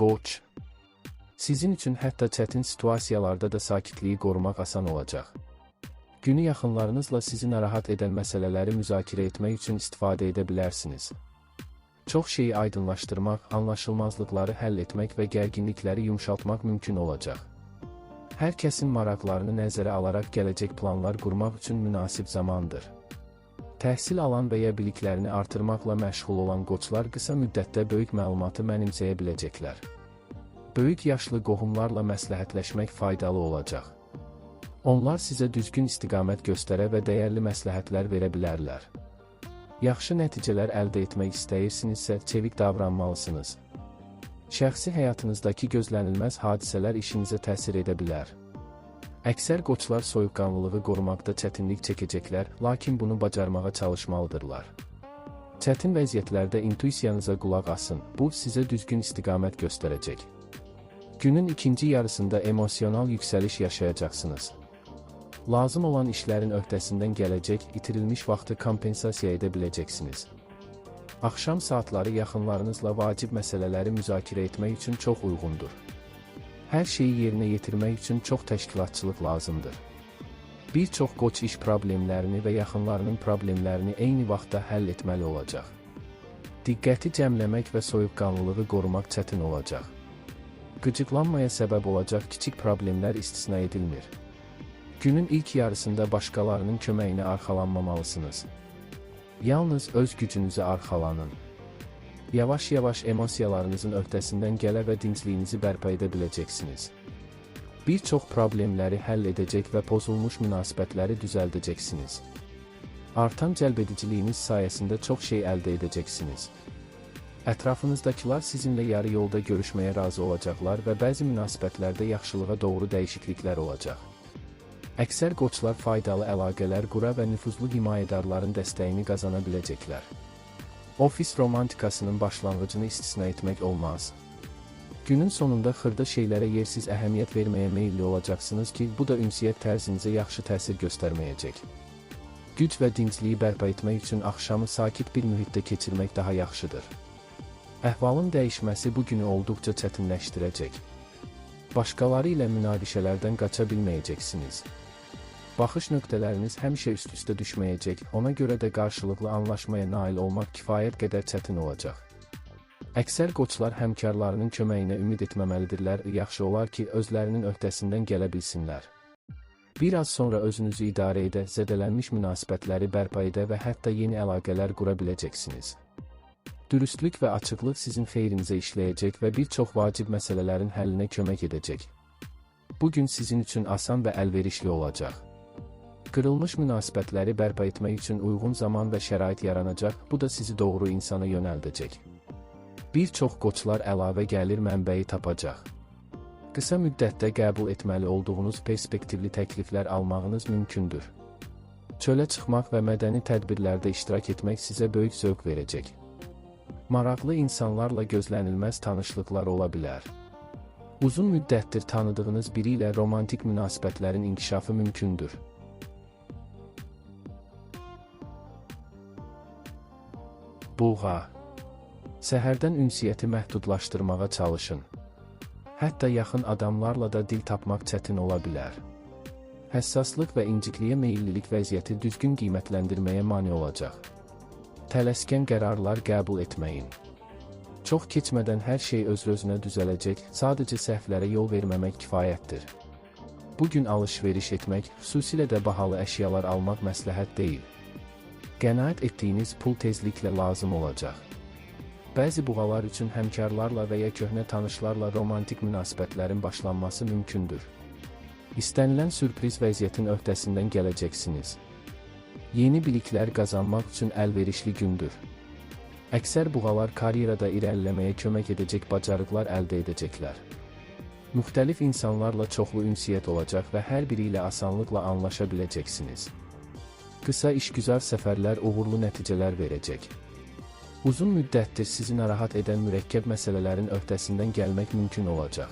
Qoç. Sizin üçün hətta çətin situasiyalarda da sakitliyi qorumaq asan olacaq. Günü yaxınlarınızla sizi narahat edən məsələləri müzakirə etmək üçün istifadə edə bilərsiniz. Çox şeyi aydınlaşdırmaq, anlaşılmazlıqları həll etmək və gərginlikləri yumşaltmaq mümkün olacaq. Hər kəsin maraqlarını nəzərə alaraq gələcək planlar qurmaq üçün münasib zamandır. Təhsil alan və ya biliklərini artırmaqla məşğul olan qoçlar qısa müddətdə böyük məlumatı mənimsəyə biləcəklər. Böyük yaşlı qohumlarla məsləhətləşmək faydalı olacaq. Onlar sizə düzgün istiqamət göstərə və dəyərli məsləhətlər verə bilərlər. Yaxşı nəticələr əldə etmək istəyirsinizsə, çevik davranmalısınız. Şəxsi həyatınızdakı gözlənilməz hadisələr işinizə təsir edə bilər. Əksər qoçlar soyuqqanlılığı qorumaqda çətinlik çəkəcəklər, lakin bunu bacarmağa çalışmalıdırlar. Çətin vəziyyətlərdə intuisiyanıza qulaq asın, bu sizə düzgün istiqamət göstərəcək. Günün ikinci yarısında emosional yüksəliş yaşayacaqsınız. Lazım olan işlərin öhdəsindən gələcək, itirilmiş vaxtı kompensasiya edə biləcəksiniz. Axşam saatları yaxınlarınızla vacib məsələləri müzakirə etmək üçün çox uyğundur. Hər şeyi yerinə yetirmək üçün çox təşkilatçılıq lazımdır. Bir çox qoç iş problemlərini və yaxınlarının problemlərini eyni vaxtda həll etməli olacaq. Diqqəti cəmləmək və soyuqqanlılığı qorumaq çətin olacaq. Qıcıqlanmaya səbəb olacaq kiçik problemlər istisna edilmir. Günün ilk yarısında başqalarının köməyinə arxalanmamalısınız. Yalnız öz gücünüzə arxalanın. Yavaş-yavaş emosiyalarınızın öhdəsindən gələ və dincliyinizi bərpa edə biləcəksiniz. Bir çox problemləri həll edəcək və pozulmuş münasibətləri düzəldəcəksiniz. Artan cəlbediciliyiniz sayəsində çox şey əldə edəcəksiniz. Ətrafınızdakılar sizinlə yarı yolda görüşməyə razı olacaqlar və bəzi münasibətlərdə yaxşılığa doğru dəyişikliklər olacaq. Əksər qoçlar faydalı əlaqələr qura və nüfuzlu himayədarların dəstəyini qazana biləcəklər. Ofis romantikasının başlanğıcını istisna etmək olmaz. Günün sonunda xırda şeylərə yersiz əhəmiyyət verməyə meyilli olacaqsınız ki, bu da ünsiyyət tərzinizə yaxşı təsir göstərməyəcək. Güc və dincliyi bərpa etmək üçün axşamı sakit bir mühitdə keçirmək daha yaxşıdır. Əhvalın dəyişməsi bu günü olduqca çətinləşdirəcək. Başqaları ilə münaqişələrdən qaça bilməyəcəksiniz. Baxış nöqtələriniz həmişə üst-üstə düşməyəcək, ona görə də qarşılıqlı anlaşmaya nail olmaq kifayət qədər çətin olacaq. Əksər qoçlar həmkarlarının köməyinə ümid etməməlidirlər, yaxşı olar ki, özlərinin öhdəsindən gələ bilsinlər. Bir az sonra özünüzü idarə edə, zədələnmiş münasibətləri bərpa edə və hətta yeni əlaqələr qura biləcəksiniz. Dürüstlük və açıqlıq sizin xeyrinizə işləyəcək və bir çox vacib məsələlərin həllinə kömək edəcək. Bugün sizin üçün asan və əlverişli olacaq. Qırılmış münasibətləri bərpa etmək üçün uyğun zaman və şərait yaranacaq, bu da sizi doğru insana yönəldəcək. Bir çox qoçlar əlavə gəlir mənbəyi tapacaq. Qısa müddətdə qəbul etməli olduğunuz perspektivli təkliflər almağınız mümkündür. Çölə çıxmaq və mədəni tədbirlərdə iştirak etmək sizə böyük zövq verəcək. Maraqlı insanlarla gözlənilməz tanışlıqlar ola bilər. Uzun müddətdir tanıdığınız biri ilə romantik münasibətlərin inkişafı mümkündür. Buğa. Səhərdən ünsiyyəti məhdudlaşdırmağa çalışın. Hətta yaxın adamlarla da dil tapmaq çətin ola bilər. Həssaslıq və incikliyə meyillilik vəziyyəti düzgün qiymətləndirməyə mane olacaq. Tələskən qərarlar qəbul etməyin. Çox keçmədən hər şey öz-özünə düzələcək, sadəcə səhvlərə yol verməmək kifayətdir. Bugün alış-veriş etmək, xüsusilə də bahalı əşyalar almaq məsləhət deyil. Qənaət etdiyiniz pul tezliklə lazım olacaq. Bəzi buğalar üçün həmkarlarla və ya köhnə tanışlarla romantik münasibətlərin başlanması mümkündür. İstənilən sürpriz vəziyyətin öhdəsindən gələcəksiniz. Yeni biliklər qazanmaq üçün əlverişli gündür. Əksər buğalar karyerada irəliləməyə kömək edəcək bacarıqlar əldə edəcəklər. Müxtəlif insanlarla çoxlu ünsiyyət olacaq və hər biri ilə asanlıqla anlaşa biləcəksiniz. Qısa işgüzar səfərlər uğurlu nəticələr verəcək. Uzun müddətdir sizi narahat edən mürəkkəb məsələlərin öhdəsindən gəlmək mümkün olacaq.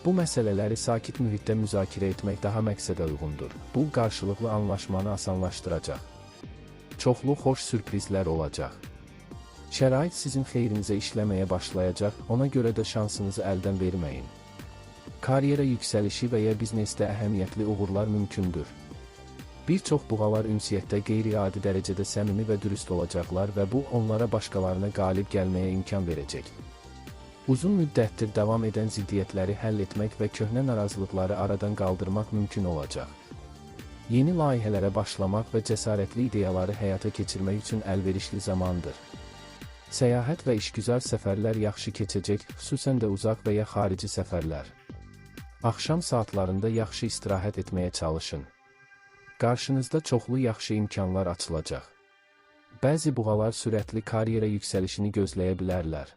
Bu məsələləri sakit mühitdə müzakirə etmək daha məqsədə uyğundur. Bu, qarşılıqlı anlaşmanı asanlaşdıracaq. Çoxlu xoş sürprizlər olacaq. Şərait sizin xeyrinizə işləməyə başlayacaq, ona görə də şansınızı əldən verməyin. Karyera yüksəlişi və ya biznesdə əhəmiyyətli uğurlar mümkündür. Bir çox buğalar ünsiyyətdə qeyri-adi dərəcədə səmimi və dürüst olacaqlar və bu onlara başqalarına qalib gəlməyə imkan verəcək. Uzun müddətdir davam edən ziddiyyətləri həll etmək və köhnə narazılıqları aradan qaldırmaq mümkün olacaq. Yeni layihələrə başlamaq və cəsarətli ideyaları həyata keçirmək üçün əlverişli zamandır. Səyahət və işgüzar səfərlər yaxşı keçəcək, xüsusən də uzaq və ya xarici səfərlər. Axşam saatlarında yaxşı istirahət etməyə çalışın. Qarşınızda çoxlu yaxşı imkanlar açılacaq. Bəzi buğalar sürətli karyera yüksəlişini gözləyə bilərlər.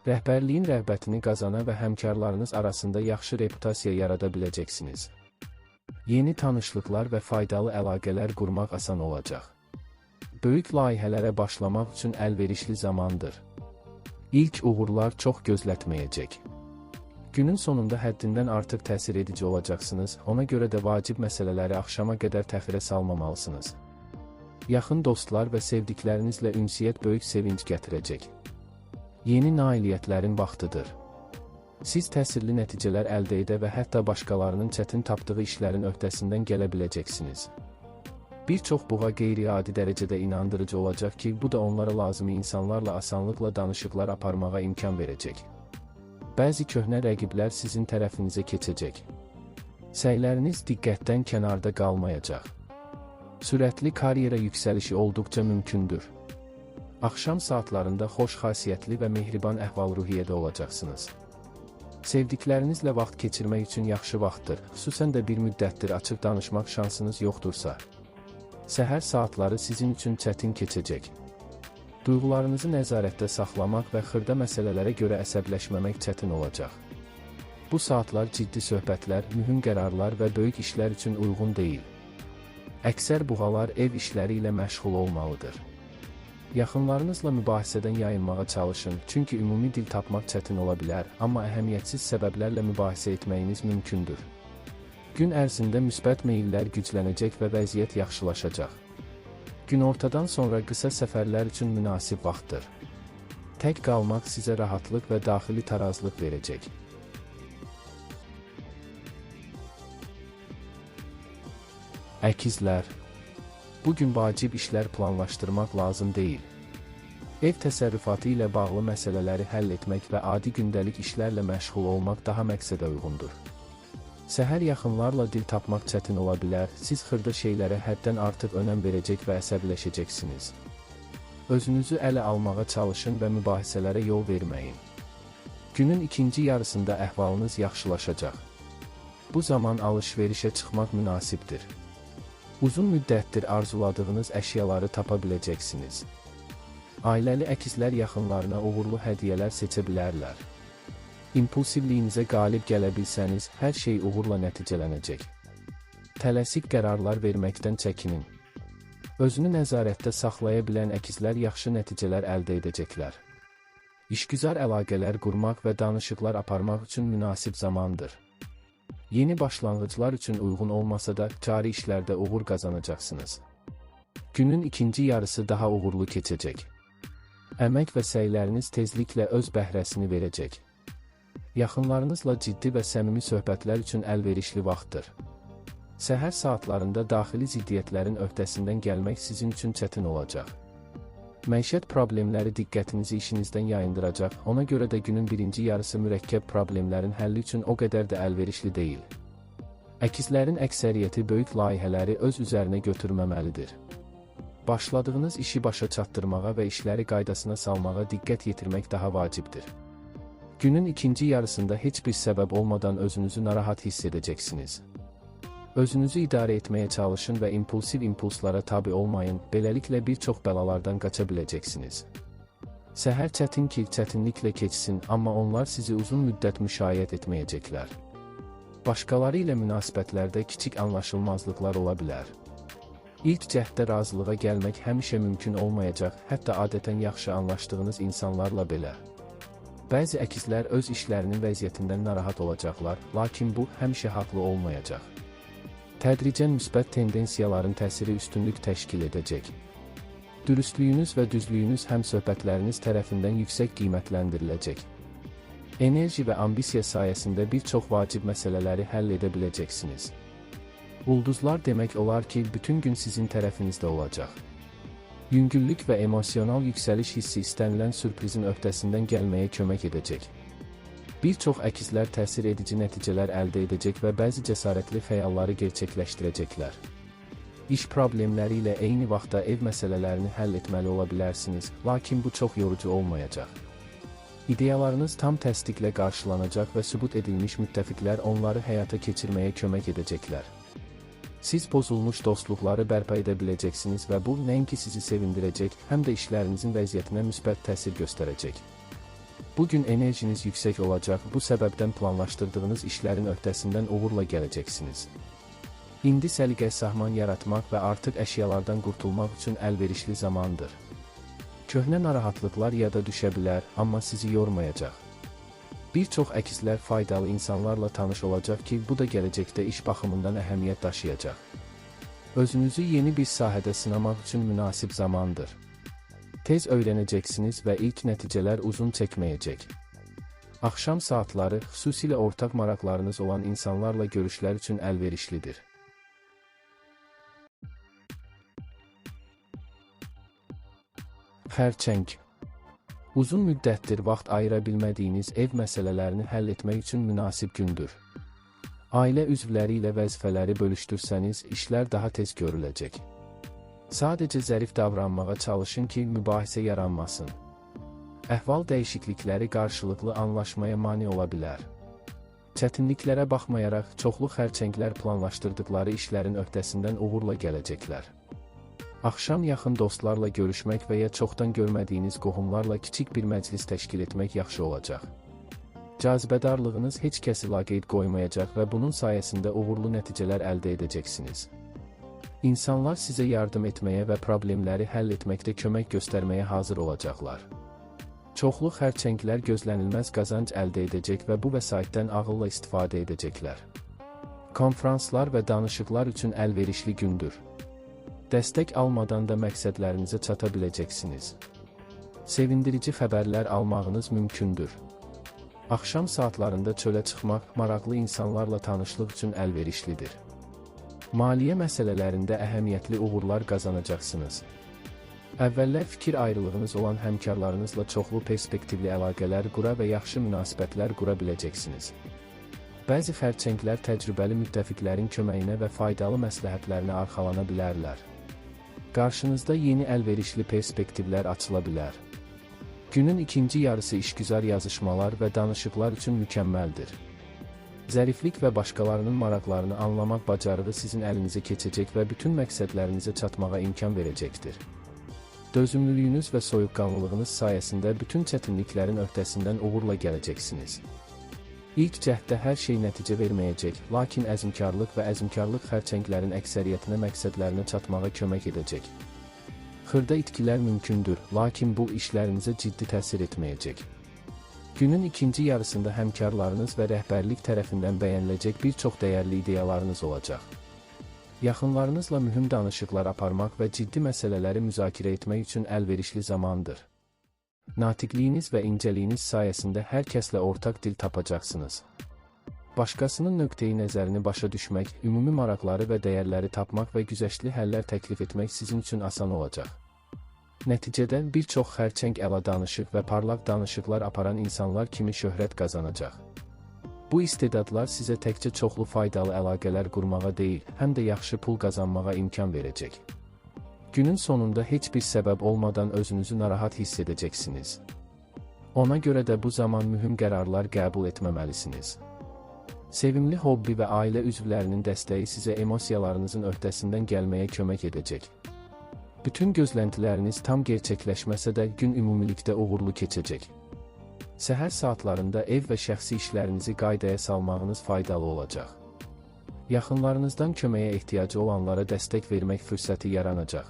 Rəhbərliyin rəğbətini qazana və həmkarlarınız arasında yaxşı reputasiya yarada biləcəksiniz. Yeni tanışlıqlar və faydalı əlaqələr qurmaq asan olacaq. Böyük layihələrə başlamaq üçün əlverişli zamandır. İlk uğurlar çox gözlətməyəcək. Günün sonunda həddindən artıq təsir edici olacaqsınız, ona görə də vacib məsələləri axşama qədər təxirə salmamalısınız. Yaxın dostlar və sevdiklərinizlə ünsiyyət böyük sevinc gətirəcək. Yeni nailiyyətlərin vaxtıdır. Siz təsirli nəticələr əldə edə və hətta başqalarının çətin tapdığı işlərin öhdəsindən gələ biləcəksiniz. Bir çox buğa qeyri-adi dərəcədə inandırıcı olacaq ki, bu da onlara lazımi insanlarla asanlıqla danışıqlar aparmağa imkan verəcək. Bəzi köhnə rəqiblər sizin tərəfinizə keçəcək. Səyləriniz diqqətdən kənarda qalmayacaq. Sürətli karyera yüksəlişi olduqca mümkündür. Axşam saatlarında xoş xasiyyətli və mehriban əhval-ruhiyyədə olacaqsınız. Sevdiklərinizlə vaxt keçirmək üçün yaxşı vaxtdır, xüsusən də bir müddətdir açıq danışmaq şansınız yoxdursa. Səhər saatları sizin üçün çətin keçəcək. Duyğularınızı nəzarətdə saxlamaq və xırda məsələlərə görə əsəbləşməmək çətin olacaq. Bu saatlar ciddi söhbətlər, mühüm qərarlar və böyük işlər üçün uyğun deyil. Əksər buğalar ev işləri ilə məşğul olmalıdır. Yaxınlarınızla mübahisədən yayınmağa çalışın, çünki ümumi dil tapmaq çətin ola bilər, amma əhəmiyyətsiz səbəblərlə mübahisə etməyiniz mümkündür. Gün ərzində müsbət meyllər güclənəcək və vəziyyət yaxşılaşacaq. Günortadan sonra qısa səfərlər üçün münasib vaxtdır. Tək qalmaq sizə rahatlıq və daxili tarazlıq verəcək. Əkizlər. Bugün vacib işlər planlaşdırmaq lazım deyil. Ev təsərrüfatı ilə bağlı məsələləri həll etmək və adi gündəlik işlərlə məşğul olmaq daha məqsədə uyğundur. Səhər yaxınlarla dil tapmaq çətin ola bilər, siz xırda şeylərə həddən artıq önəm verəcək və əsəbləşəcəksiniz. Özünüzü ələ almağa çalışın və mübahisələrə yol verməyin. Günün ikinci yarısında əhvalınız yaxşılaşacaq. Bu zaman alış-verişə çıxmaq münasibdir. Uzun müddətdir arzuladığınız əşyaları tapa biləcəksiniz. Ailəli əkizlər yaxınlarına uğurlu hədiyyələr seçə bilərlər. İmpulsivliyinizə qalib gələ bilsəniz, hər şey uğurla nəticələnəcək. Tələsik qərarlar verməkdən çəkinin. Özünü nəzarətdə saxlaya bilən əkizlər yaxşı nəticələr əldə edəcəklər. İşgüzar əlaqələr qurmaq və danışıqlar aparmaq üçün münasib zamandır. Yeni başlanğıclar üçün uyğun olmasa da, cari işlərdə uğur qazanacaqsınız. Günün ikinci yarısı daha uğurlu keçəcək. Əmək və səyləriniz tezliklə öz bəhrəsini verəcək. Yaxınlarınızla ciddi və səmimi söhbətlər üçün əlverişli vaxtdır. Səhər saatlarında daxili ziddiyyətlərin öhdəsindən gəlmək sizin üçün çətin olacaq. Məişət problemləri diqqətinizi işinizdən yayındıracaq, ona görə də günün birinci yarısı mürəkkəb problemlərin həlli üçün o qədər də əlverişli deyil. Əkizlərin əksəriyyəti böyük layihələri öz üzərinə götürməməlidir. Başladığınız işi başa çatdırmağa və işləri qaydasına salmağa diqqət yetirmək daha vacibdir. Günün ikinci yarısında heç bir səbəb olmadan özünüzü narahat hiss edəcəksiniz. Özünüzü idarə etməyə çalışın və impulsiv impulslara tabi olmayın, beləliklə bir çox bəlalardan qaça biləcəksiniz. Səhər çətin ki, çətinliklə keçsin, amma onlar sizi uzun müddət müşayiət etməyəcəklər. Başqaları ilə münasibətlərdə kiçik anlaşılmazlıqlar ola bilər. İlk cəhddə razılığa gəlmək həmişə mümkün olmayacaq, hətta adətən yaxşı anlaşdığınız insanlarla belə. Bəzi əkizlər öz işlərinin vəziyyətindən narahat olacaqlar, lakin bu həmişə haqlı olmayacaq. Tədricən müsbət tendensiyaların təsiri üstünlük təşkil edəcək. Dürüstlüyünüz və düzlüyünüz həmsöhbətləriniz tərəfindən yüksək qiymətləndiriləcək. Enerji və ambisiya sayəsində bir çox vacib məsələləri həll edə biləcəksiniz. Ulduzlar demək olar ki, bütün gün sizin tərəfinizdə olacaq. Yüngüllük və emosional yüksəliş hissi istənilən sürprizin öhdəsindən gəlməyə kömək edəcək. Bir çox əkizlər təsir edici nəticələr əldə edəcək və bəzi cəsarətli xəyalları gerçəkləşdirəcəklər. İş problemləri ilə eyni vaxtda ev məsələlərini həll etməli ola bilərsiniz, lakin bu çox yorucu olmayacaq. İdeyalarınız tam təsdiqlə qarşılanacaq və sübut edilmiş müttəfiqlər onları həyata keçirməyə kömək edəcəklər. Siz pozulmuş dostluqları bərpa edə biləcəksiniz və bu nəinki sizi sevindirəcək, həm də işlərinizin vəziyyətinə müsbət təsir göstərəcək. Bugün enerjiniz yüksək olacaq, bu səbəbdən planlaşdırdığınız işlərin öhdəsindən uğurla gələcəksiniz. İndi səliqə-sahman yaratmaq və artıq əşyalardan qurtulmaq üçün əlverişli zamandır. Köhnə narahatlıqlar yada düşə bilər, amma sizi yormayacaq. Bir çox əkizlər faydalı insanlarla tanış olacaq ki, bu da gələcəkdə iş baxımından əhəmiyyət daşıyacaq. Özünüzü yeni bir sahədə sınamaq üçün münasib zamandır. Tez öyrənəcəksiniz və ilk nəticələr uzun çəkməyəcək. Axşam saatları, xüsusilə ortaq maraqlarınız olan insanlarla görüşlər üçün əlverişlidir. Xərçəng. Uzun müddətdir vaxt ayıra bilmədiyiniz ev məsələlərini həll etmək üçün münasib gündür. Ailə üzvləri ilə vəzifələri bölüşdürsəniz, işlər daha tez görüləcək. Sadəcə zərif davranmağa çalışın ki, mübahisə yaranmasın. Əhval dəyişiklikləri qarşılıqlı anlaşmaya mane ola bilər. Çətinliklərə baxmayaraq, çoxlu xərçənglər planlaşdırdıqları işlərin öhdəsindən uğurla gələcəklər. Axşam yaxın dostlarla görüşmək və ya çoxdan görmədiyiniz qohumlarla kiçik bir məclis təşkil etmək yaxşı olacaq. Cazibədarlığınız heç kəsi laqeyd qoymayacaq və bunun sayəsində uğurlu nəticələr əldə edəcəksiniz. İnsanlar sizə yardım etməyə və problemləri həll etməkdə kömək göstərməyə hazır olacaqlar. Çoxlu xərçənglər gözlənilməz qazanc əldə edəcək və bu vəsaitdən ağılla istifadə edəcəklər. Konfranslar və danışıqlar üçün əlverişli gündür. Dəstək almadan da məqsədlərinizə çata biləcəksiniz. Sevindirici xəbərlər almağınız mümkündür. Axşam saatlarında çölə çıxmaq maraqlı insanlarla tanışlıq üçün əlverişlidir. Maliyyə məsələlərində əhəmiyyətli uğurlar qazanacaqsınız. Əvvəllər fikir ayrılığınız olan həmkarlarınızla çoxlu perspektivli əlaqələr qura və yaxşı münasibətlər qura biləcəksiniz. Bəzi xərçənglər təcrübəli müttəfiqlərin köməyinə və faydalı məsləhətlərinə arxalana bilərlər. Qarşınızda yeni əlverişli perspektivlər açıla bilər. Günün ikinci yarısı işgüzar yazışmalar və danışıqlar üçün mükəmməldir. Zəriflik və başqalarının maraqlarını anlamaq bacarığı sizin əlinizə keçəcək və bütün məqsədlərinizə çatmağa imkan verəcəkdir. Dözümlülüyünüz və soyuqqanlılığınız sayəsində bütün çətinliklərin öhdəsindən uğurla gələcəksiniz. İlk cəhddə hər şey nəticə verməyəcək, lakin əzmkarlıq və əzmkarlıq xərçənglərin əksəriyyətinə məqsədlərinə çatmağa kömək edəcək. Xırda itkilər mümkündür, lakin bu işlərinizə ciddi təsir etməyəcək. Günün ikinci yarısında həmkarlarınız və rəhbərlik tərəfindən bəyəniləcək bir çox dəyərli ideyalarınız olacaq. Yaxınlarınızla mühüm danışıqlar aparmaq və ciddi məsələləri müzakirə etmək üçün əlverişli zamandır. Natiqliyiniz və incəliyiniz sayəsində hər kəslə ortaq dil tapacaqsınız. Başqasının nöqteyi nəzərini başa düşmək, ümumi maraqları və dəyərləri tapmaq və güzəştli həllər təklif etmək sizin üçün asan olacaq. Nəticədə bir çox xərçəng əla danışıq və parlaq danışıqlar aparan insanlar kimi şöhrət qazanacaq. Bu istedadlar sizə təkcə çoxlu faydalı əlaqələr qurmağa deyil, həm də yaxşı pul qazanmağa imkan verəcək. Günün sonunda heç bir səbəb olmadan özünüzü narahat hiss edəcəksiniz. Ona görə də bu zaman mühüm qərarlar qəbul etməməlisiniz. Sevimli hobbi və ailə üzvlərinin dəstəyi sizə emosiyalarınızın öhdəsindən gəlməyə kömək edəcək. Bütün gözləntiləriniz tam gerçəkləşməsə də gün ümumilikdə uğurlu keçəcək. Səhər saatlarında ev və şəxsi işlərinizi qaydaya salmağınız faydalı olacaq. Yaxınlarınızdan köməyə ehtiyacı olanlara dəstək vermək fürsəti yaranacaq.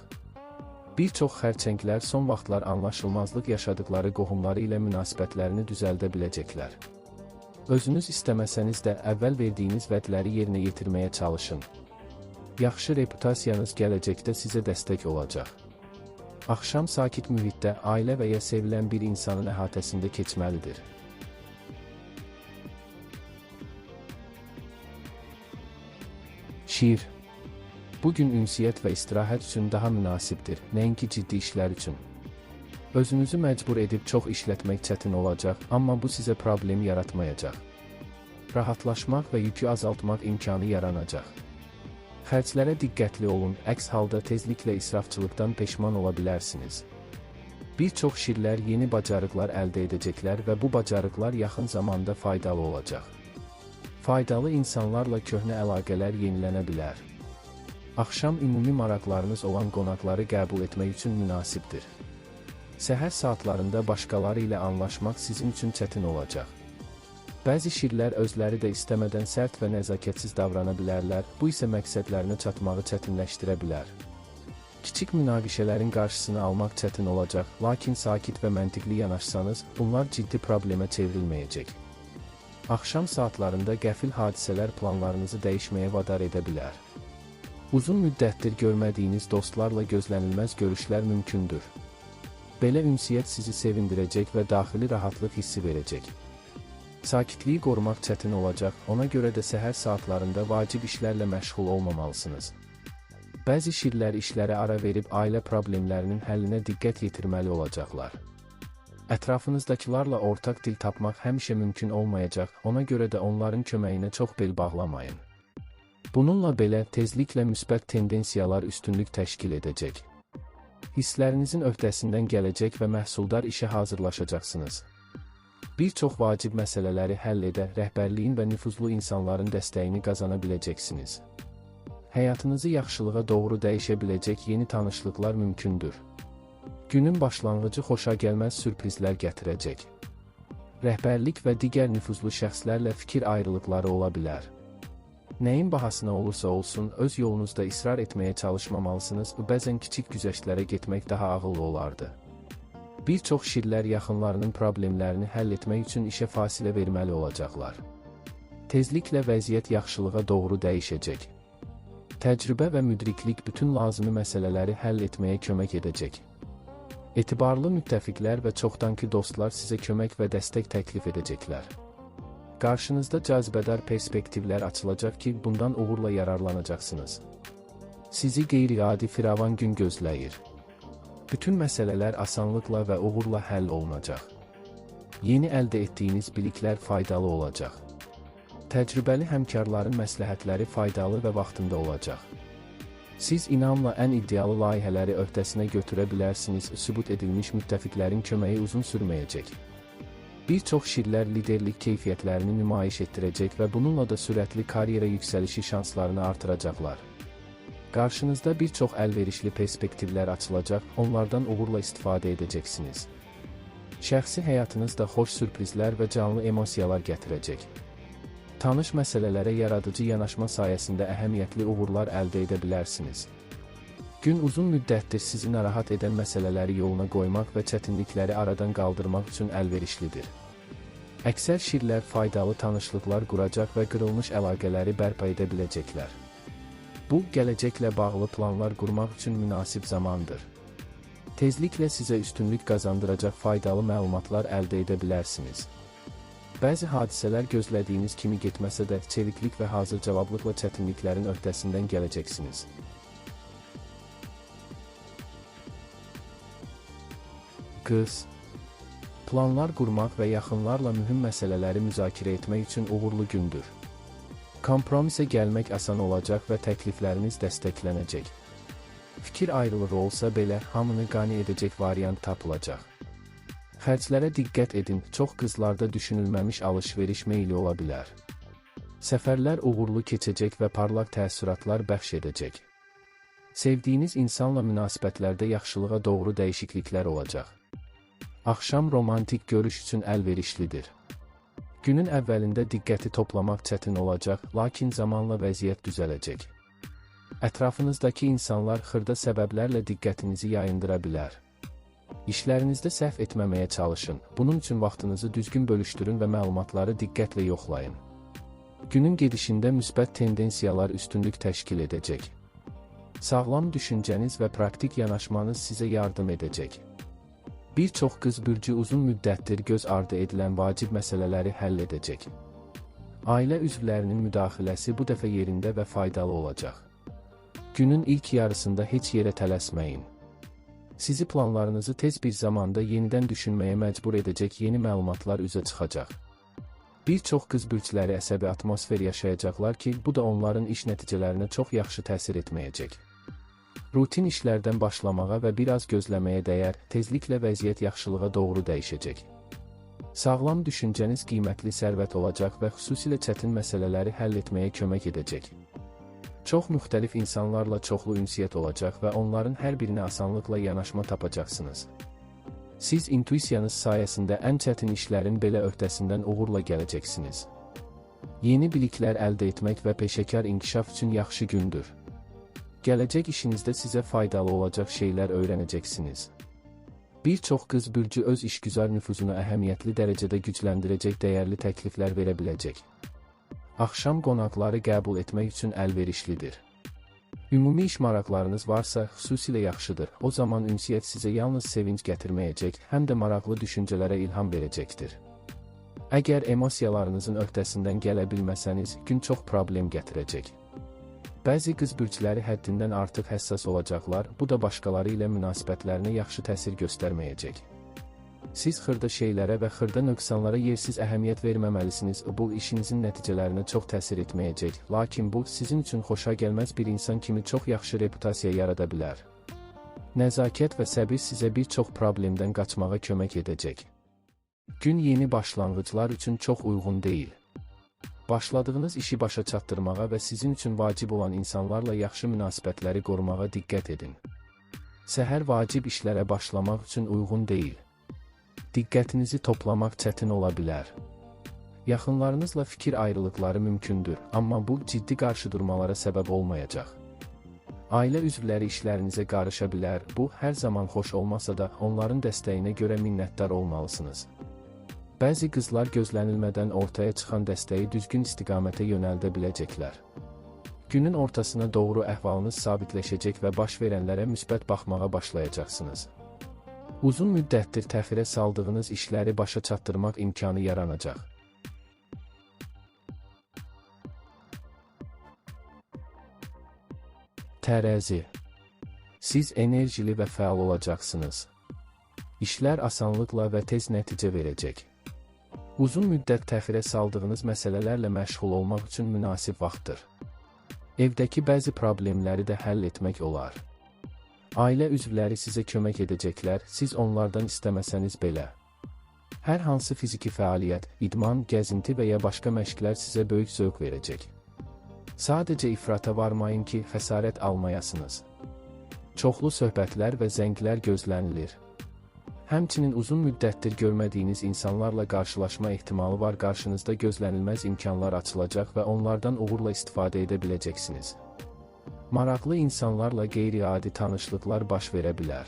Bir çox xərçənglər son vaxtlar anlaşılmazlıq yaşadıkları qohumları ilə münasibətlərini düzəldə biləcəklər. Özünüz istəməsəniz də əvvəl verdiyiniz vədləri yerinə yetirməyə çalışın. Yaxşı reputasiyanız gələcəkdə sizə dəstək olacaq. Axşam sakit mühitdə ailə və ya sevilən bir insanın əhatəsində keçməlidir. Şiir. Bugün ünsiyyət və istirahət üçün daha münasibdir, nəinki ciddi işlər üçün. Özünüzü məcbur edib çox işlətmək çətin olacaq, amma bu sizə problem yaratmayacaq. Rahatlaşmaq və yükü azaltmaq imkanı yaranacaq. Xərclərə diqqətli olun, əks halda tezliklə israfçılıqdan peşman ola bilərsiniz. Bir çox şirlər yeni bacarıqlar əldə edəcəklər və bu bacarıqlar yaxın zamanda faydalı olacaq. Faydalı insanlarla köhnə əlaqələr yenilənə bilər. Axşam ümumi maraqlarınız olan qonaqları qəbul etmək üçün münasibdir. Səhər saatlarında başqaları ilə anlaşmaq sizin üçün çətin olacaq. Bəzi şirlər özləri də istəmədən sərt və nəzakətsiz davrana bilərlər, bu isə məqsədlərinə çatmağı çətinləşdirə bilər. Kiçik münaqişələrin qarşısını almaq çətin olacaq, lakin sakit və məntiqli yanaşsanız, bunlar ciddi problemə çevrilməyəcək. Axşam saatlarında qəfil hadisələr planlarınızı dəyişməyə vadar edə bilər. Uzun müddətdir görmədiyiniz dostlarla gözlənilməz görüşlər mümkündür. Belə ünsiyyət sizi sevindirəcək və daxili rahatlıq hissi verəcək. Sakitliyi qorumaq çətin olacaq, ona görə də səhər saatlarında vacib işlərlə məşğul olmamalısınız. Bəzi şirlər işlərə ara verib ailə problemlərinin həllinə diqqət yetirməli olacaqlar. Ətrafınızdakilarla ortaq dil tapmaq həmişə mümkün olmayacaq, ona görə də onların köməyinə çox bel bağlamayın. Bununla belə, tezliklə müsbət tendensiyalar üstünlük təşkil edəcək. Hisslərinizin öhdəsindən gələcək və məhsuldar işə hazırlaşacaqsınız. Bir çox vacib məsələləri həll edə, rəhbərliyin və nüfuzlu insanların dəstəyini qazana biləcəksiniz. Həyatınızı yaxşılığa doğru dəyişə biləcək yeni tanışlıqlar mümkündür. Günün başlanğıcı xoşagəlməz sürprizlər gətirəcək. Rəhbərlik və digər nüfuzlu şəxslərlə fikir ayrılıqları ola bilər. Nəyin bahasına olursa olsun, öz yolunuzda israr etməyə çalışmamalısınız, bəzən kiçik güzəştlərə getmək daha ağıllı olardı. Bir çox şirlər yaxınlarının problemlərini həll etmək üçün işə fasilə verməli olacaqlar. Tezliklə vəziyyət yaxşılığa doğru dəyişəcək. Təcrübə və müdriklik bütün lazımi məsələləri həll etməyə kömək edəcək. Etibarlı müttəfiqlər və çoxdankı dostlar sizə kömək və dəstək təklif edəcəklər. Qarşınızda cazibədar perspektivlər açılacaq ki, bundan uğurla yararlanacaqsınız. Sizi qeyri-adi firavan gün gözləyir. Bütün məsələlər asanlıqla və uğurla həll olunacaq. Yeni əldə etdiyiniz biliklər faydalı olacaq. Təcrübəli həmkarların məsləhətləri faydalı və vaxtında olacaq. Siz inamla ən iddialı layihələri öhdəsinə götürə bilərsiniz, sübut edilmiş müttəfiqlərin köməyi uzun sürməyəcək. Bir çox şirlər liderlik keyfiyyətlərini nümayiş etdirəcək və bununla da sürətli karyera yüksəlişi şanslarını artıracaqlar. Qarşınızda bir çox əlverişli perspektivlər açılacaq, onlardan uğurla istifadə edəcəksiniz. Şəxsi həyatınızda xoş sürprizlər və canlı emosiyalar gətirəcək. Tanış məsələlərə yaradıcı yanaşma sayəsində əhəmiyyətli uğurlar əldə edə bilərsiniz. Gün uzun müddətdir sizi narahat edən məsələləri yoluna qoymaq və çətinlikləri aradan qaldırmaq üçün əlverişlidir. Əksər şirlər faydalı tanışlıqlar quracaq və qırılmış əlaqələri bərpa edə biləcəklər. Bu, gələcəklə bağlı planlar qurmaq üçün münasib zamandır. Tezliklə sizə üstünlük qazandıracaq faydalı məlumatlar əldə edə bilərsiniz. Bəzi hadisələr gözlədiyiniz kimi getməsə də, çeviklik və hazır cavablıqla çətinliklərin öhdəsindən gələcəksiniz. Qız. Planlar qurmaq və yaxınlarla mühüm məsələləri müzakirə etmək üçün uğurlu gündür. Kompromisə gəlmək asan olacaq və təklifləriniz dəstəklənəcək. Fikir ayrılığı olsa belə, hamını qane edəcək variant tapılacaq. Xərclərə diqqət edin, çox qızlarda düşünülməmiş alış-veriş meyli ola bilər. Səfərlər uğurlu keçəcək və parlaq təəssüratlar bəxş edəcək. Sevdiyiniz insanla münasibətlərdə yaxşılığa doğru dəyişikliklər olacaq. Axşam romantik görüş üçün əlverişlidir. Günün əvvəlində diqqəti toplamaq çətin olacaq, lakin zamanla vəziyyət düzələcək. Ətrafınızdakı insanlar xırda səbəblərlə diqqətinizi yayındıra bilər. İşlərinizdə səhv etməməyə çalışın, bunun üçün vaxtınızı düzgün bölüşdürün və məlumatları diqqətlə yoxlayın. Günün gedişində müsbət tendensiyalar üstünlük təşkil edəcək. Sağlam düşüncəniz və praktik yanaşmanız sizə yardım edəcək. Bir çox qız bürcü uzun müddətdir göz ardı edilən vacib məsələləri həll edəcək. Ailə üzvlərinin müdaxiləsi bu dəfə yerində və faydalı olacaq. Günün ilk yarısında heç yerə tələsməyin. Sizi planlarınızı tez bir zamanda yenidən düşünməyə məcbur edəcək yeni məlumatlar üzə çıxacaq. Bir çox qız bürcləri əsəbi atmosfer yaşayacaqlar ki, bu da onların iş nəticələrinə çox yaxşı təsir etməyəcək. Rutin işlərdən başlamağa və biraz gözləməyə dəyər, tezliklə vəziyyət yaxşılığa doğru dəyişəcək. Sağlam düşüncəniz qiymətli sərvət olacaq və xüsusilə çətin məsələləri həll etməyə kömək edəcək. Çox müxtəlif insanlarla çoxlu ünsiyyət olacaq və onların hər birinə asanlıqla yanaşma tapacaqsınız. Siz intuisiyanız sayəsində ən çətin işlərin belə öhdəsindən uğurla gələcəksiniz. Yeni biliklər əldə etmək və peşəkar inkişaf üçün yaxşı gündür. Gələcək işinizdə sizə faydalı olacaq şeylər öyrənəcəksiniz. Bir çox qız bürcü öz işgüzar nüfuzunu əhəmiyyətli dərəcədə gücləndirəcək dəyərli təkliflər verə biləcək. Axşam qonaqları qəbul etmək üçün əlverişlidir. Ümumi iş maraqlarınız varsa, xüsusilə yaxşıdır. O zaman ünsiyyət sizə yalnız sevinc gətirməyəcək, həm də maraqlı düşüncələrə ilham verəcəkdir. Əgər emosiyalarınızın öhdəsindən gələ bilməsəniz, gün çox problem gətirəcək. Bəzi qız bürcləri həddindən artıq həssas olacaqlar, bu da başqaları ilə münasibətlərinə yaxşı təsir göstərməyəcək. Siz xırda şeylərə və xırda nöqsanlara yersiz əhəmiyyət verməməlisiniz, bu işinizin nəticələrinə çox təsir etməyəcək, lakin bu, sizin üçün xoşagəlməz bir insan kimi çox yaxşı reputasiya yarada bilər. Nəzakət və səbir sizə bir çox problemdən qaçmağa kömək edəcək. Gün yeni başlanğıclar üçün çox uyğun deyil. Başladığınız işi başa çatdırmağa və sizin üçün vacib olan insanlarla yaxşı münasibətləri qorumağa diqqət edin. Səhər vacib işlərə başlamaq üçün uyğun deyil. Diqqətinizi toplamaq çətin ola bilər. Yaxınlarınızla fikir ayrılıqları mümkündür, amma bu ciddi qarşıdurmalara səbəb olmayacaq. Ailə üzvləri işlərinizə qarışa bilər, bu hər zaman xoş olmasa da onların dəstəyinə görə minnətdar olmalısınız. Bəzi qızlar gözlənilmədən ortaya çıxan dəstəyi düzgün istiqamətə yönəldə biləcəklər. Günün ortasına doğru əhvalınız sabitləşəcək və baş verənlərə müsbət baxmağa başlayacaqsınız. Uzun müddətdir təxirə saldığınız işləri başa çatdırmaq imkanı yaranacaq. Tərəzi. Siz enerjili və fəal olacaqsınız. İşlər asanlıqla və tez nəticə verəcək. Uzun müddət təxirə saldığınız məsələlərlə məşğul olmaq üçün münasib vaxtdır. Evdəki bəzi problemləri də həll etmək olar. Ailə üzvləri sizə kömək edəcəklər, siz onlardan istəməsəniz belə. Hər hansı fiziki fəaliyyət, idman, gəzinti və ya başqa məşqlər sizə böyük zövq verəcək. Sadəcə ifrata varmayın ki, xəsarət almayasınız. Çoxlu söhbətlər və zənglər gözlənilir. Həmçinin uzun müddətdir görmədiyiniz insanlarla qarşılaşma ehtimalı var, qarşınızda gözlənilməz imkanlar açılacaq və onlardan uğurla istifadə edə biləcəksiniz. Maraqlı insanlarla qeyri-adi tanışlıqlar baş verə bilər.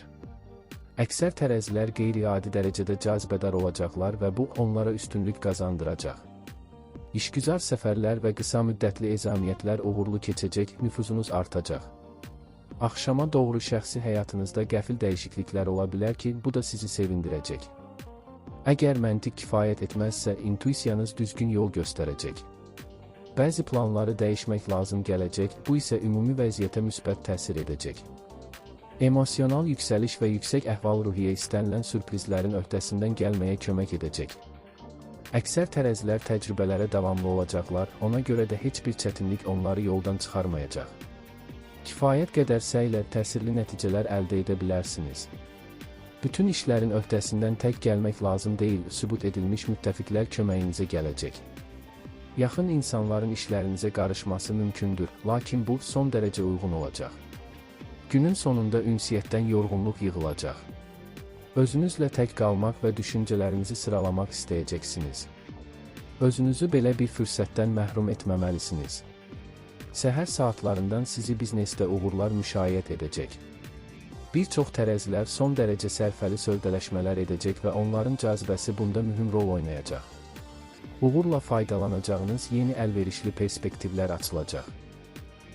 Əksər tərəzilər qeyri-adi dərəcədə cazibədar olacaqlar və bu onlara üstünlük qazandıracaq. İşgüzar səfərlər və qısa müddətli ezamiyyətlər uğurlu keçəcək, nüfuzunuz artacaq. Axşama doğru şəxsi həyatınızda qəfil dəyişikliklər ola bilər ki, bu da sizi sevindirəcək. Əgər məntiq kifayət etməzsə, intuisiyanız düzgün yol göstərəcək. Bəzi planları dəyişmək lazım gələcək, bu isə ümumi vəziyyətə müsbət təsir edəcək. Emosional yüksəliş və yüksək əhval-ruhiyyə istənilən sürprizlərin öhdəsindən gəlməyə kömək edəcək. Əksər tərəzilər təcrübələrə davamlı olacaqlar, ona görə də heç bir çətinlik onları yoldan çıxarmayacaq. Kifayət qədər səylə təsirli nəticələr əldə edə bilərsiniz. Bütün işlərin öhdəsindən tək gəlmək lazım deyil, sübut edilmiş müttəfiqlər köməyinizə gələcək. Yaxın insanların işlərinizə qarışması mümkündür, lakin bu son dərəcə uyğun olacaq. Günün sonunda ünsiyyətdən yorğunluq yığılacaq. Özünüzlə tək qalmaq və düşüncələrinizi sıralamaq istəyəcəksiniz. Özünüzü belə bir fürsətdən məhrum etməməlisiniz. Səhər saatlarından sizi biznesdə uğurlar müşayiət edəcək. Bir çox tərəzilər son dərəcə sərfəli sövdələşmələr edəcək və onların cazibəsi bunda mühüm rol oynayacaq. Uğurla faydalanacağınız yeni əlverişli perspektivlər açılacaq.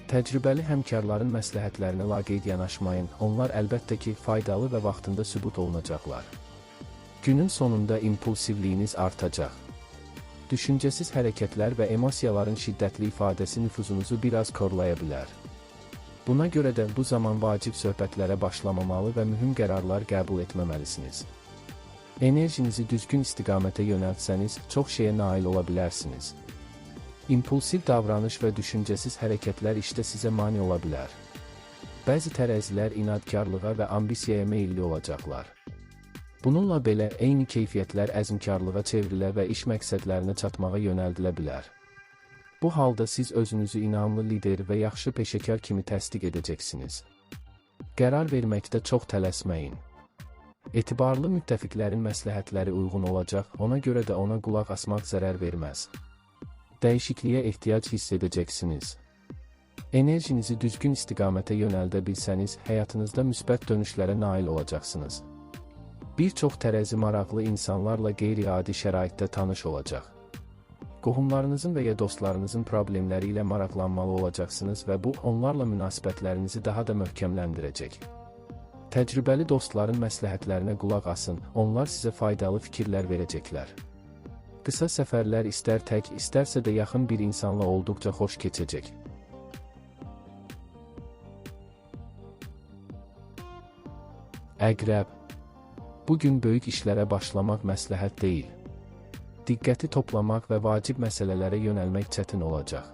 Təcrübəli həmkarların məsləhətlərinə laqeyd yanaşmayın, onlar əlbəttə ki, faydalı və vaxtında sübut olunacaqlar. Günün sonunda impulsivliyiniz artacaq. Düşüncəsiz hərəkətlər və emosiyaların şiddətli ifadəsi nüfuzunuzu biraz korlaya bilər. Buna görə də bu zaman vacib söhbətlərə başlamamalı və mühüm qərarlar qəbul etməməlisiniz. Enerjinizi düzgün istiqamətə yönəltsəniz, çox şeyə nail ola bilərsiniz. İmpulsiv davranış və düşüncəsiz hərəkətlər işdə sizə mane ola bilər. Bəzi tərəzilər inadkarlığa və ambisiyaya meyilli olacaqlar. Bununla belə, eyni keyfiyyətlər əzmkarlığa çevrilə və iş məqsədlərinə çatmağa yönəldilə bilər. Bu halda siz özünüzü inamlı lider və yaxşı peşəkar kimi təsdiq edəcəksiniz. Qərar verməkdə çox tələsməyin. Etibarlı müttəfiqlərin məsləhətləri uyğun olacaq, ona görə də ona qulaq asmaq zərər verməz. Dəyişikliyə ehtiyac hiss edəcəksiniz. Enerjinizi düzgün istiqamətə yönəldə bilsəniz, həyatınızda müsbət dönüşlərə nail olacaqsınız. Bir çox tərəzi maraqlı insanlarla qeyri-adi şəraitdə tanış olacaq. Qohumlarınızın və ya dostlarınızın problemləri ilə maraqlanmalı olacaqsınız və bu, onlarla münasibətlərinizi daha da möhkəmləndirəcək. Təcrübəli dostların məsləhətlərinə qulaq asın, onlar sizə faydalı fikirlər verəcəklər. Qısa səfərlər istər tək, istərsə də yaxın bir insanla olduqca xoş keçəcək. Əqrəb. Bugün böyük işlərə başlamaq məsləhət deyil. Diqqəti toplamaq və vacib məsələlərə yönəlmək çətin olacaq.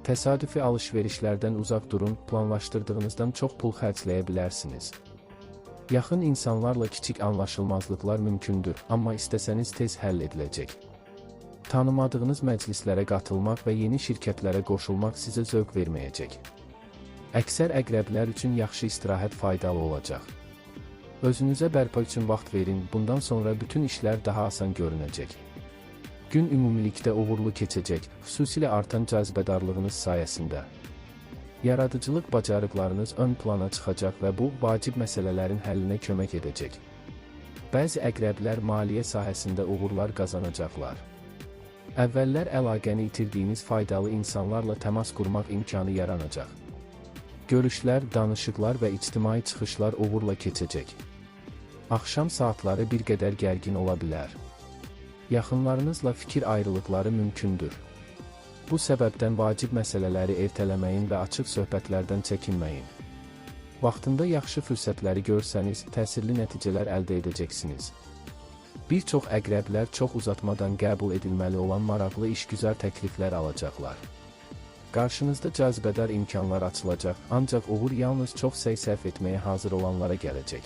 Təsadüfi alış-verişlərdən uzaq durun, planlaşdırdığınızdan çox pul xərcləyə bilərsiniz. Yaxın insanlarla kiçik anlaşılmazlıqlar mümkündür, amma istəsəniz tez həll ediləcək. Tanımadığınız məclislərə qatılmaq və yeni şirkətlərə qoşulmaq sizə zövq verməyəcək. Əksər əqrəblər üçün yaxşı istirahət faydalı olacaq. Özünüzə bərpa üçün vaxt verin, bundan sonra bütün işlər daha asan görünəcək. Gün ümumilikdə uğurlu keçəcək, xüsusilə artan cazibədarlığınız sayəsində. Yaradıcılıq bacarıqlarınız ön plana çıxacaq və bu, vacib məsələlərin həllinə kömək edəcək. Bəzi əqrəblər maliyyə sahəsində uğurlar qazanacaqlar. Əvvəllər əlaqəni itirdiyiniz faydalı insanlarla təmas qurmaq imkanı yaranacaq. Görüşlər, danışıqlar və ictimai çıxışlar uğurla keçəcək. Axşam saatları bir qədər gərgin ola bilər. Yaxınlarınızla fikir ayrılıqları mümkündür. Bu səbəbdən vacib məsələləri ertələməyin və açıq söhbətlərdən çəkinməyin. Vaxtında yaxşı fürsətləri görsəniz, təsirli nəticələr əldə edəcəksiniz. Bir çox əqrəblər çox uzatmadan qəbul edilməli olan maraqlı işgüzar təkliflər alacaqlar. Qarşınızda cazibədar imkanlar açılacaq, ancaq uğur yalnız çox səy sərf etməyə hazır olanlara gələcək.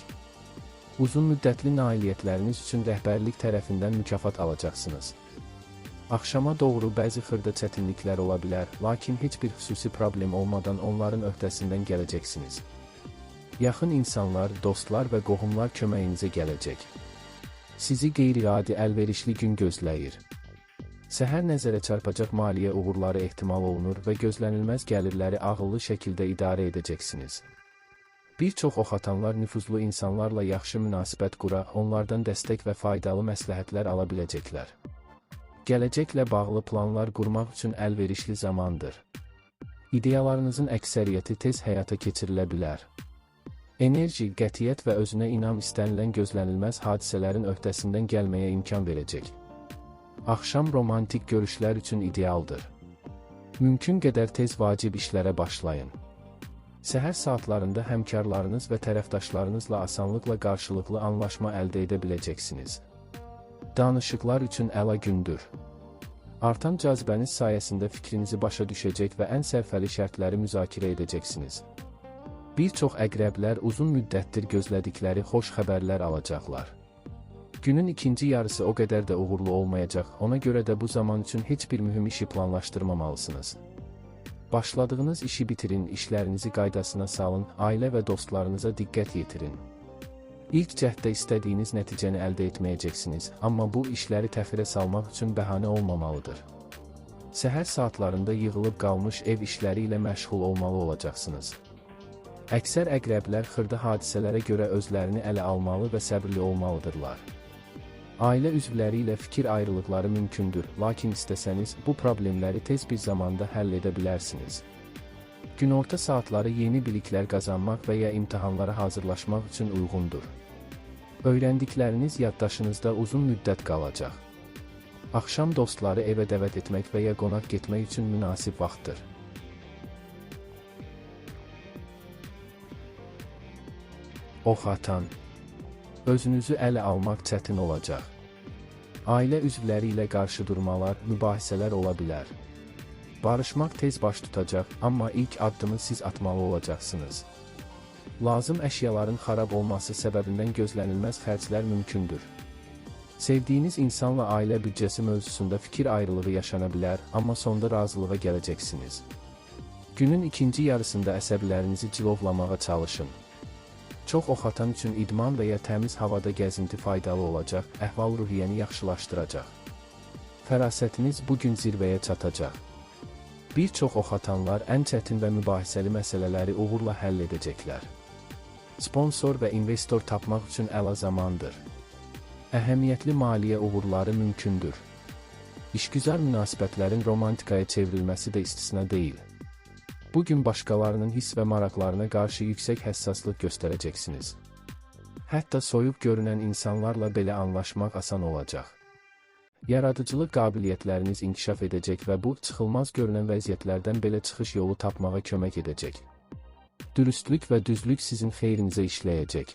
Uzun müddətli nailiyyətləriniz üçün rəhbərlik tərəfindən mükafat alacaqsınız. Axşama doğru bəzi xırda çətinliklər ola bilər, lakin heç bir xüsusi problem olmadan onların öhdəsindən gələcəksiniz. Yaxın insanlar, dostlar və qohumlar köməyinizə gələcək. Sizi qeyri-adi əlverişli gün gözləyir. Səhər nəzərə çarpacaq maliyyə uğurları ehtimal olunur və gözlənilməz gəlirləri ağıllı şəkildə idarə edəcəksiniz. Bir çox oxatanlar nüfuzlu insanlarla yaxşı münasibət qura, onlardan dəstək və faydalı məsləhətlər ala biləcəklər. Gələcəklə bağlı planlar qurmaq üçün əlverişli zamandır. İdeyalarınızın əksəriyyəti tez həyata keçirilə bilər. Enerji, qətiyyət və özünə inam istənilən gözlənilməz hadisələrin öhdəsindən gəlməyə imkan verəcək. Axşam romantik görüşlər üçün idealdır. Mümkün qədər tez vacib işlərə başlayın. Səhər saatlarında həmkarlarınız və tərəfdaşlarınızla asanlıqla qarşılıqlı anlaşma əldə edə biləcəksiniz. Danışıqlar üçün əla gündür. Artan cazibəniz sayəsində fikrinizi başa düşəcək və ən sərfəli şərtləri müzakirə edəcəksiniz. Bir çox əqrəblər uzun müddətdir gözlədikləri xoş xəbərlər alacaqlar. Günün ikinci yarısı o qədər də uğurlu olmayacaq, ona görə də bu zaman üçün heç bir mühüm işi planlaşdırmamalısınız. Başladığınız işi bitirin, işlərinizi qaydasına salın, ailə və dostlarınıza diqqət yetirin. İlk cəhddə istədiyiniz nəticəni əldə etməyəcəksiniz, amma bu işləri təxirə salmaq üçün bəhanə olmamalıdır. Səhər saatlarında yığılıb qalmış ev işləri ilə məşğul olmalı olacaqsınız. Əksər əqrəblər xırda hadisələrə görə özlərini ələ almalı və səbirli olmalıdırlar. Ailə üzvləri ilə fikir ayrılıqları mümkündür, lakin istəsəniz bu problemləri tez bir zamanda həll edə bilərsiniz. Günorta saatları yeni biliklər qazanmaq və ya imtahanlara hazırlaşmaq üçün uyğundur. Öyrəndikləriniz yaddaşınızda uzun müddət qalacaq. Axşam dostları evə dəvət etmək və ya qonaq getmək üçün münasib vaxtdır. Ox atan. Özünüzü ələ almaq çətin olacaq. Ailə üzvləri ilə qarşı durmalar, mübahisələr ola bilər. Barışmaq tez baş tutacaq, amma ilk addımı siz atmalı olacaqsınız. Lazım əşyaların xarab olması səbəbindən gözlənilməz xərclər mümkündür. Sevdiyiniz insanla ailə büdcəsi mövzusunda fikir ayrılığı yaşana bilər, amma sonda razılığa gələcəksiniz. Günün ikinci yarısında əsəblərinizi cilovlamağa çalışın. Çox ox atan üçün idman və ya təmiz havada gəzinti faydalı olacaq, əhval-ruhiyyəni yaxşılaşdıracaq. Fərasətiniz bugün zirvəyə çatacaq. Bir çox ox atanlar ən çətin və mübahisəli məsələləri uğurla həll edəcəklər. Sponsor və investor tapmaq üçün əla zamandır. Əhəmiyyətli maliyyə uğurları mümkündür. İşgüzar münasibətlərin romantikaya çevrilməsi də istisna deyil. Bugün başqalarının hiss və maraqlarına qarşı yüksək həssaslıq göstərəcəksiniz. Hətta soyuq görünən insanlarla belə anlaşmaq asan olacaq. Yaradıcılıq qabiliyyətləriniz inkişaf edəcək və bu, çıxılmaz görünən vəziyyətlərdən belə çıxış yolu tapmağa kömək edəcək. Dürüstlük və düzlük sizin xeyrinizə işləyəcək.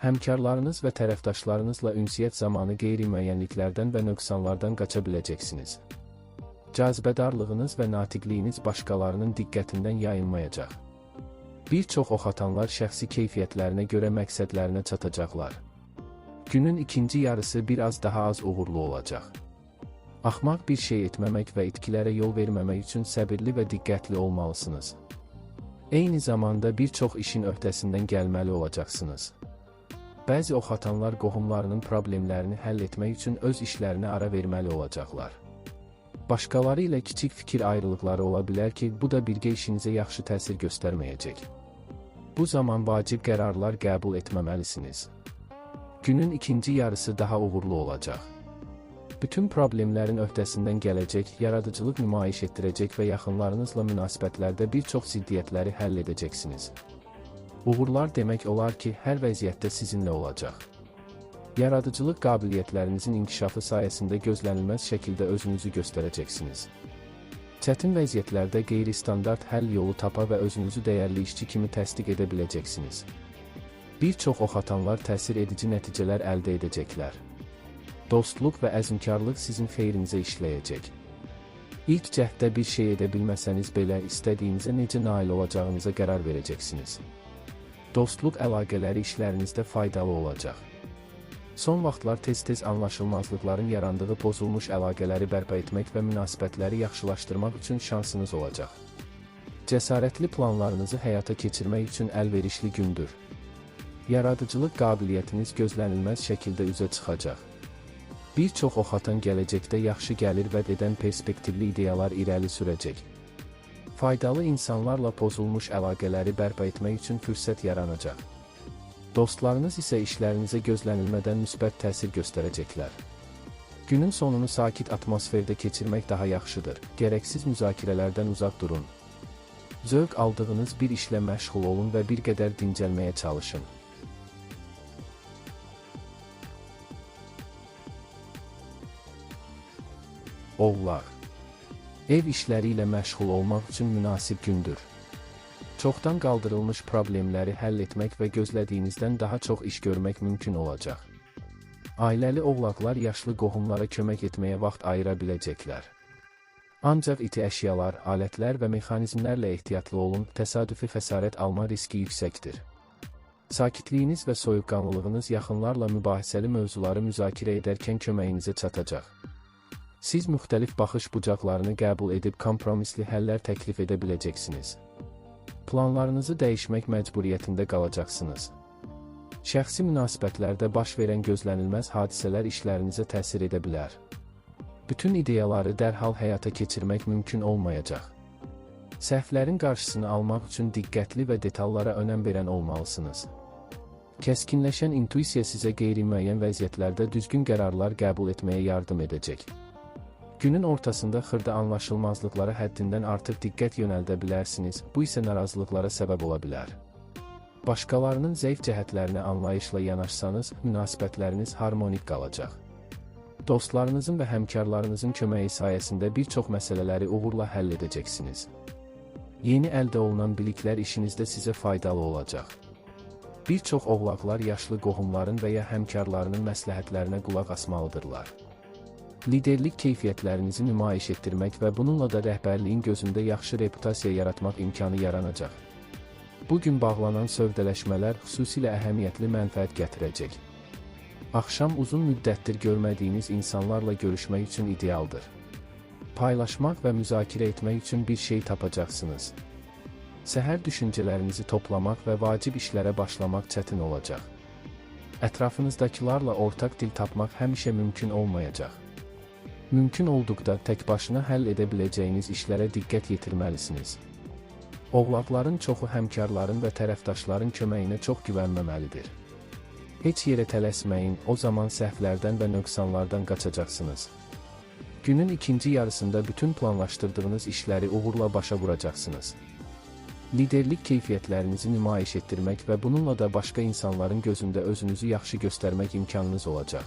Həmkarlarınız və tərəfdaşlarınızla ünsiyyət zamanı qeyri-müəyyənliklərdən və nöqsanlardan qaça biləcəksiniz. Cazibədarlığınız və natiqliyiniz başqalarının diqqətindən yayınmayacaq. Bir çox ox atanlar şəxsi keyfiyyətlərinə görə məqsədlərinə çatacaqlar. Günün ikinci yarısı biraz daha az uğurlu olacaq. Axmaq bir şey etməmək və itkilərə yol verməmək üçün səbirli və diqqətli olmalısınız. Eyni zamanda bir çox işin öhdəsindən gəlməli olacaqsınız. Bəzi ox atanlar qohumlarının problemlərini həll etmək üçün öz işlərinə ara verməli olacaqlar. Başqaları ilə kiçik fikir ayrılıqları ola bilər ki, bu da birgə işinizə yaxşı təsir göstərməyəcək. Bu zaman vacib qərarlar qəbul etməməlisiniz. Günün ikinci yarısı daha uğurlu olacaq. Bütün problemlərin öhdəsindən gələcək, yaradıcılıq nümayiş etdirəcək və yaxınlarınızla münasibətlərdə bir çox ziddiyyətləri həll edəcəksiniz. Uğurlar demək olar ki, hər vəziyyətdə sizinlə olacaq. Yaradıcılıq qabiliyyətlərinizin inkişafı sayəsində gözlənilməz şəkildə özünüzü göstərəcəksiniz. Çətin vəziyyətlərdə qeyri-standart həll yolu tapa və özünüzü dəyərli işçi kimi təsdiq edə biləcəksiniz. Bir çox ox atanlar təsir edici nəticələr əldə edəcəklər. Dostluq və əzmkarlıq sizin xeyrinizə işləyəcək. İlk cəhddə bir şey edə bilməsəniz belə, istədiyinizə necə nail olacağınıza qərar verəcəksiniz. Dostluq əlaqələri işlərinizdə faydalı olacaq. Son vaxtlar tez-tez anlaşılmazlıqların yarandığı pozulmuş əlaqələri bərpa etmək və münasibətləri yaxşılaşdırmaq üçün şansınız olacaq. Cəsarətli planlarınızı həyata keçirmək üçün əlverişli gündür. Yaradıcılıq qabiliyyətiniz gözlənilməz şəkildə üzə çıxacaq. Bir çox ox atan gələcəkdə yaxşı gəlir vəd edən perspektivli ideyalar irəli sürəcək. Faydalı insanlarla pozulmuş əlaqələri bərpa etmək üçün fürsət yaranacaq. Dostlarınız isə işlərinizə gözlənilmədən müsbət təsir göstərəcəklər. Günün sonunu sakit atmosferdə keçirmək daha yaxşıdır. Gərəksiz müzakirələrdən uzaq durun. Zövq aldığınız bir işlə məşğul olun və bir qədər dincəlməyə çalışın. Oğlaq. Ev işləri ilə məşğul olmaq üçün münasib gündür. Çoxdan qaldırılmış problemləri həll etmək və gözlədiyinizdən daha çox iş görmək mümkün olacaq. Ailəli oğlaqlar yaşlı qohumlara kömək etməyə vaxt ayıra biləcəklər. Ancaq iti əşyalar, alətlər və mexanizmlərlə ehtiyatlı olun, təsadüfi xəsarət alma riski yüksəkdir. Sakitliyiniz və soyuqqanlılığınız yaxınlarla mübahisəli mövzuları müzakirə edərkən köməyinizə çatacaq. Siz müxtəlif baxış bucaqlarını qəbul edib kompromisli həllər təklif edə biləcəksiniz. Planlarınızı dəyişmək məcburiyyətində qalacaqsınız. Şəxsi münasibətlərdə baş verən gözlənilməz hadisələr işlərinizə təsir edə bilər. Bütün ideyaları dərhal həyata keçirmək mümkün olmayacaq. Səhvlərin qarşısını almaq üçün diqqətli və detallara önəm verən olmalısınız. Kəskinləşən intuisiya sizə qeyri-müəyyən vəziyyətlərdə düzgün qərarlar qəbul etməyə yardım edəcək. Günün ortasında xırda anlaşılmazlıqlara həddindən artıq diqqət yönəldə bilərsiniz, bu isə narazılıqlara səbəb ola bilər. Başqalarının zəif cəhətlərinə anlayışla yanaşsanız, münasibətləriniz harmonik qalacaq. Dostlarınızın və həmkarlarınızın köməyi sayəsində bir çox məsələləri uğurla həll edəcəksiniz. Yeni əldə olunan biliklər işinizdə sizə faydalı olacaq. Bir çox oğlaqlar yaşlı qohumların və ya həmkarlarının məsləhətlərinə qulaq asmalıdırlar. Liderlik keyfiyyətlərinizi nümayiş etdirmək və bununla da rəhbərliyin gözündə yaxşı reputasiya yaratmaq imkanı yaranacaq. Bugün bağlanan sövdələşmələr xüsusilə əhəmiyyətli mənfəət gətirəcək. Axşam uzun müddətdir görmədiyiniz insanlarla görüşmək üçün idealdır. Paylaşmaq və müzakirə etmək üçün bir şey tapacaqsınız. Səhər düşüncələrinizi toplamaq və vacib işlərə başlamaq çətin olacaq. Ətrafınızdakilarla ortaq dil tapmaq həmişə mümkün olmayacaq. Mümkün olduqda tək başına həll edə biləcəyiniz işlərə diqqət yetirməlisiniz. Oğlaqların çoxu həmkarların və tərəfdaşların köməyinə çox güvənməməlidir. Heç yerə tələsməyin, o zaman səhvlərdən və nöqsanlardan qaçacaqsınız. Günün ikinci yarısında bütün planlaşdırdığınız işləri uğurla başa vuracaqsınız. Liderlik keyfiyyətlərinizi nümayiş etdirmək və bununla da başqa insanların gözündə özünüzü yaxşı göstərmək imkanınız olacaq.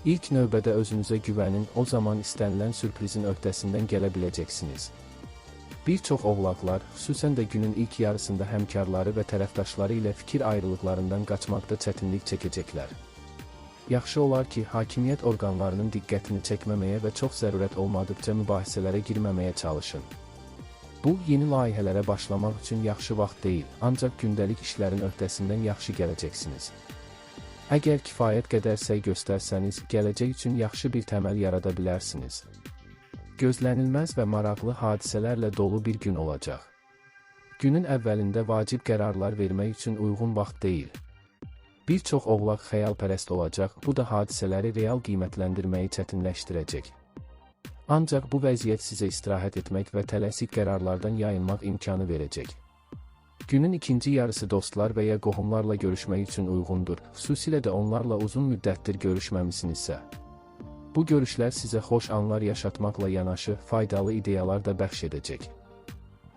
İlk növbədə özünüzə güvənin, o zaman istənilən sürprizin öhdəsindən gələ biləcəksiniz. Bir çox oğlaqlar, xüsusən də günün ilk yarısında həmkarları və tərəfdaşları ilə fikir ayrılıqlarından qaçmaqda çətinlik çəkəcəklər. Yaxşı olar ki, hakimiyyət orqanlarının diqqətini çəkməməyə və çox zərurət olmadıqca mübahisələrə girməməyə çalışın. Bu, yeni layihələrə başlamaq üçün yaxşı vaxt deyil, ancaq gündəlik işlərin öhdəsindən yaxşı gələcəksiniz. Əgər kifayət qədər səy göstərsəniz, gələcək üçün yaxşı bir təməl yarada bilərsiniz. Gözlənilməz və maraqlı hadisələrlə dolu bir gün olacaq. Günün əvvəlində vacib qərarlar vermək üçün uyğun vaxt deyil. Bir çox oğlaq xəyalpərəst olacaq, bu da hadisələri real qiymətləndirməyi çətinləşdirəcək. Ancaq bu vəziyyət sizə istirahət etmək və tələsik qərarlardan yayınmaq imkanı verəcək. Günün ikinci yarısı dostlar və ya qohumlarla görüşmək üçün uyğundur, xüsusilə də onlarla uzun müddətdir görüşməmisinizsə. Bu görüşlər sizə xoş anlar yaşatmaqla yanaşı, faydalı ideyalar da bəxş edəcək.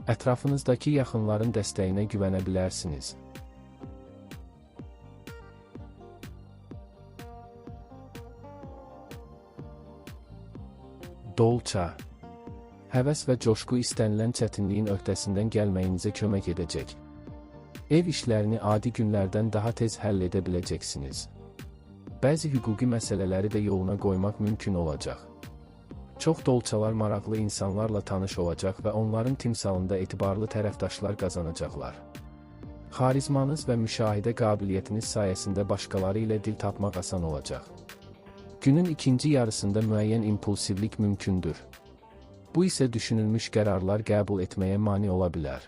Ətrafınızdakı yaxınların dəstəyinə güvənə bilərsiniz. Dolça. Həvəs və coşqu istənilən çətinliyin öhdəsindən gəlməyinizə kömək edəcək. Ev işlərini adi günlərdən daha tez həll edə biləcəksiniz. Bəzi hüquqi məsələləri də yoluna qoymaq mümkün olacaq. Çox dolçalar maraqlı insanlarla tanış olacaq və onların timsalında etibarlı tərəfdaşlar qazanacaqlar. Xarizmanız və müşahidə qabiliyyətiniz sayəsində başqaları ilə dil tapmaq asan olacaq. Günün ikinci yarısında müəyyən impulsivlik mümkündür. Bu isə düşünülmüş qərarlar qəbul etməyə mane ola bilər.